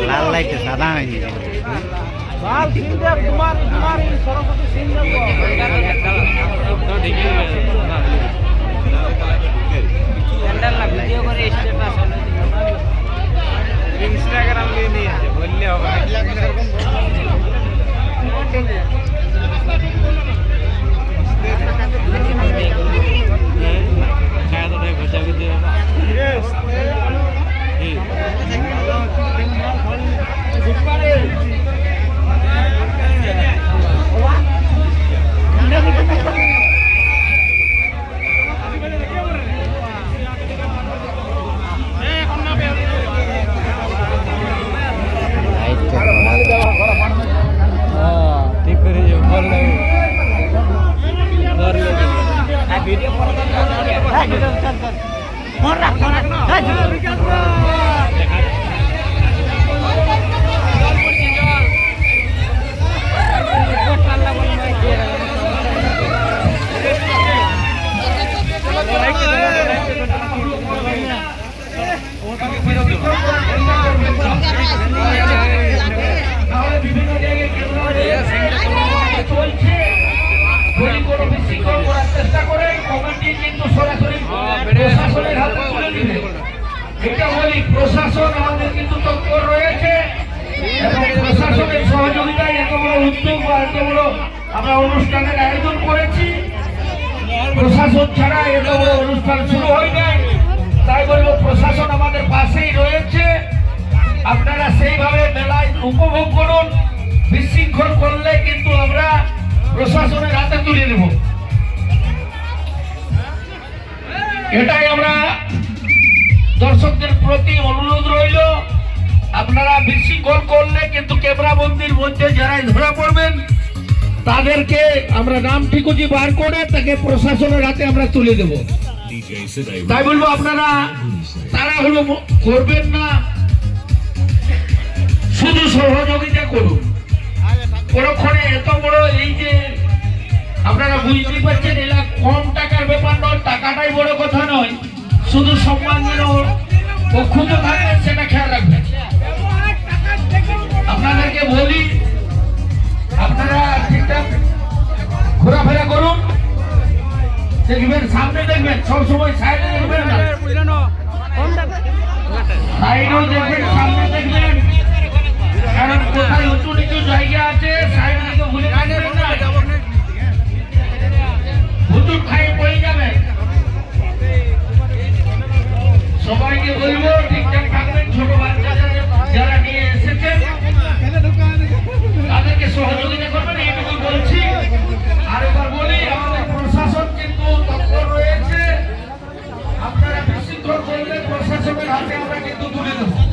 লাল লাইটে সাদা হয়নি লাল সিন দেব তোমার সরস্বতী সিন দেব ভিডিও করে স্ট্যাটাস হলো ইনস্টাগ্রাম নিয়ে নিয়েছে বললে হবে প্রশাসন আমাদের কিন্তু তৎপর রয়েছে এবং প্রশাসনের সহযোগিতায় এত বড় উদ্যোগ বা এত বড় আমরা অনুষ্ঠানের আয়োজন করেছি। প্রশাসন ছাড়া এত বড় অনুষ্ঠান শুরু হয় নাই, তাই বলবো প্রশাসন আমাদের পাশেই রয়েছে। আপনারা সেইভাবে মেলায় উপভোগ করুন। বিশৃঙ্খল করলে কিন্তু আমরা প্রশাসনের হাতে তুলে দেব, এটাই আমরা দর্শকদের প্রতি অনুরোধ রইল। আপনারা বিশৃঙ্খল করলে কিন্তু ক্যামেরা বন্দির মধ্যে যারাই ধরা পড়বেন তাদেরকে আমরা নাম ঠিকুজি বার করে তাকে প্রশাসনের হাতে আমরা তুলে দেব। তাই বলবো আপনারা তাড়াহুড়ো করবেন না, শুধু সহযোগিতা করুন। পরক্ষণে এত বড় এই যে আপনারা বুঝতেই পারছেন, এলা কম টাকার ব্যাপার নয়, টাকাটাই বড় কথা নয়, শুধু সম্মান যেন অক্ষুণ্ণ থাকবেন সেটা খেয়াল রাখবেন। আপনাদেরকে বলি আপনারা ঠিকঠাক ঘোরাফেরা করুন, দেখবেন সামনে দেখবেন, সবসময় সাইডে দেখবেন না, সাইডেও দেখবেন সামনে দেখবেন, কারণ কোথায় উঁচু নিচু জায়গা আছে সাইড দিকে ভুলে যাবেন না, হুতুট খাইয়ে পড়ে যাবেন। সবাইকে বলবো ঠিকঠাক থাকবেন, ছোট বাচ্চাদের যারা নিয়ে এসেছেন তাদেরকে সহযোগিতা করবেন, এইটুকু বলছি। আর এবার বলি আমাদের প্রশাসন কিন্তু তৎপর রয়েছে, আপনারা বিশৃঙ্খল করলে প্রশাসনের হাতে আমরা কিন্তু তুলে দেবো।